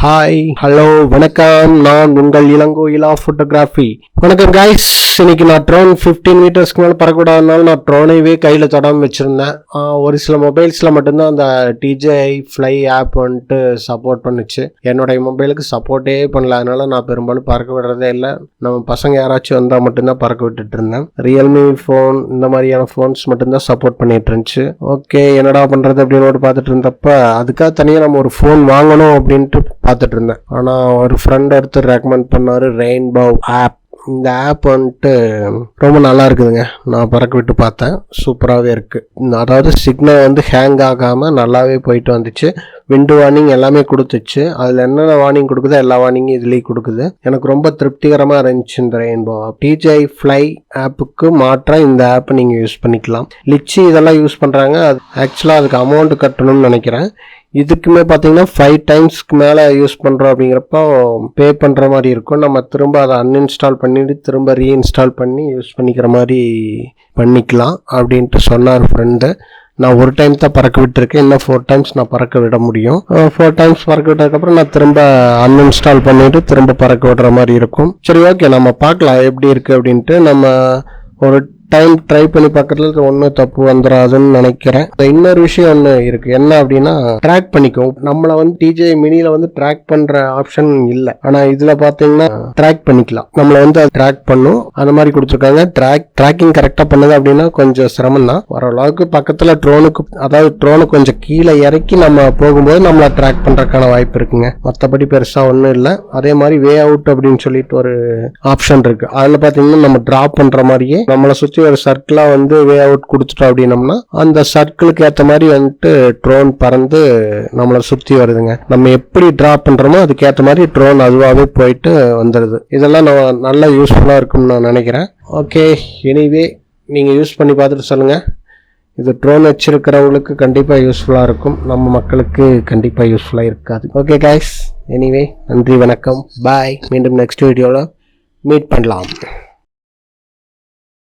Hi hello வணக்கம், நான் உங்கள் இளங்கோயிலா ஃபோட்டோகிராஃபி. வணக்கம் கைஸ். இன்னைக்கு நான் ட்ரோன் 15 மீட்டர்ஸ்க்கு மேலே பறக்கூடாதனால நான் ட்ரோனைவே கையில் தொடாமல் வச்சுருந்தேன். ஒரு சில மொபைல்ஸில் மட்டும்தான் அந்த DJI Fly ஆப் வந்துட்டு சப்போர்ட் பண்ணுச்சு. என்னுடைய மொபைலுக்கு சப்போர்ட்டே பண்ணல, அதனால நான் பெரும்பாலும் பறக்க விடுறதே இல்லை. நம்ம பசங்க யாராச்சும் வந்தால் மட்டும்தான் பறக்க விட்டுட்டு இருந்தேன். ரியல்மி ஃபோன் இந்த மாதிரியான ஃபோன்ஸ் மட்டும்தான் சப்போர்ட் பண்ணிட்டு இருந்துச்சு. ஓகே, என்னடா பண்ணுறது அப்படின்னு பார்த்துட்டு இருந்தப்ப அதுக்காக தனியாக நம்ம ஒரு ஃபோன் வாங்கணும் அப்படின்ட்டு பார்த்துட்டு இருந்தேன். ஆனால் ஒரு ஃப்ரெண்ட் ஒருத்தர் ரெக்கமெண்ட் பண்ணார் ரெயின்போ ஆப். இந்த ஆப் வந்துட்டு ரொம்ப நல்லா இருக்குதுங்க. நான் பறக்க விட்டு பார்த்தேன், சூப்பராகவே இருக்குது. அதாவது சிக்னல் வந்து ஹேங் ஆகாமல் நல்லாவே போயிட்டு வந்துச்சு. விண்டோ வார்னிங் எல்லாமே கொடுத்துச்சு. அதில் என்னென்ன வார்னிங் கொடுக்குதோ எல்லா வார்னிங்கும் இதுலேயும் கொடுக்குது. எனக்கு ரொம்ப திருப்திகரமாக இருந்துச்சு இந்த ரெயின்போ ஆப். DJI Fly ஆப்புக்கு மாற்றாக இந்த ஆப்பை நீங்கள் யூஸ் பண்ணிக்கலாம். லிச்சி இதெல்லாம் யூஸ் பண்ணுறாங்க. அது ஆக்சுவலாக அதுக்கு அமௌண்ட் கட்டணும்னு நினைக்கிறேன். இதுக்குமே பார்த்தீங்கன்னா 5 டைம்ஸ்க்கு மேலே யூஸ் பண்ணுறோம் அப்படிங்கிறப்போ பே பண்ணுற மாதிரி இருக்கும். நம்ம திரும்ப அதை அன்இன்ஸ்டால் பண்ணிவிட்டு திரும்ப ரீஇன்ஸ்டால் பண்ணி யூஸ் பண்ணிக்கிற மாதிரி பண்ணிக்கலாம் அப்படின்ட்டு சொன்னார் ஃப்ரெண்டு. நான் ஒரு டைம் தான் பறக்க விட்டுருக்கேன். இன்னும் 4 டைம்ஸ் நான் பறக்க விட முடியும். 4 டைம்ஸ் பறக்க விட்டதுக்கப்புறம் நான் திரும்ப அன்இன்ஸ்டால் பண்ணிவிட்டு திரும்ப பறக்க விடுற மாதிரி இருக்கும். சரி, ஓகே, நம்ம பார்க்கலாம் எப்படி இருக்குது அப்படின்ட்டு. நம்ம ஒரு டைம் ட்ரை பண்ணி பார்க்கறதுல ஒன்றும் தப்பு வந்துடாதுன்னு நினைக்கிறேன். இன்னொரு விஷயம் ஒன்று இருக்குது. என்ன அப்படின்னா, ட்ராக் பண்ணிக்கும். நம்மளை வந்து DJI மினியில் வந்து ட்ராக் பண்ணுற ஆப்ஷன் இல்லை. ஆனால் இதில் பார்த்தீங்கன்னா ட்ராக் பண்ணிக்கலாம். நம்மளை வந்து அது ட்ராக் பண்ணும், அந்த மாதிரி கொடுத்துருக்காங்க. ட்ராக்கிங் கரெக்டாக பண்ணுது அப்படின்னா கொஞ்சம் சிரமம் தான். ஓரளவுக்கு பக்கத்தில் ட்ரோனு கொஞ்சம் கீழே இறக்கி நம்ம போகும்போது நம்மளை ட்ராக் பண்ணுறதுக்கான வாய்ப்பு இருக்குங்க. மற்றபடி பெருசாக ஒன்றும் இல்லை. அதே மாதிரி வே அவுட் அப்படின்னு சொல்லிட்டு ஒரு ஆப்ஷன் இருக்குது. அதில் பார்த்தீங்கன்னா நம்ம ட்ராப் பண்ணுற மாதிரியே நம்மளை சுற்றி ஒரு சர்க்கிளா வந்து வே அவுட் கொடுத்துட்டோம் அப்படின்னம்னா அந்த சர்க்கிளுக்கு ஏற்ற மாதிரி வந்துட்டு ட்ரோன் பறந்து நம்மளை சுற்றி வருதுங்க. நம்ம எப்படி டிராப் பண்றோமோ அதுக்கேற்ற மாதிரி ட்ரோன் அதுவாகவே போயிட்டு வந்துடுது. இதெல்லாம் நல்லா யூஸ்ஃபுல்லாக இருக்கும்னு நான் நினைக்கிறேன். ஓகே, எனிவே நீங்கள் யூஸ் பண்ணி பார்த்துட்டு சொல்லுங்கள். இது ட்ரோன் வச்சிருக்கிறவங்களுக்கு கண்டிப்பாக யூஸ்ஃபுல்லாக இருக்கும், நம்ம மக்களுக்கு கண்டிப்பாக யூஸ்ஃபுல்லாக இருக்காது. ஓகே கைஸ், எனிவே நன்றி, வணக்கம், பாய். மீண்டும் நெக்ஸ்ட் வீடியோவில் மீட் பண்ணலாம்.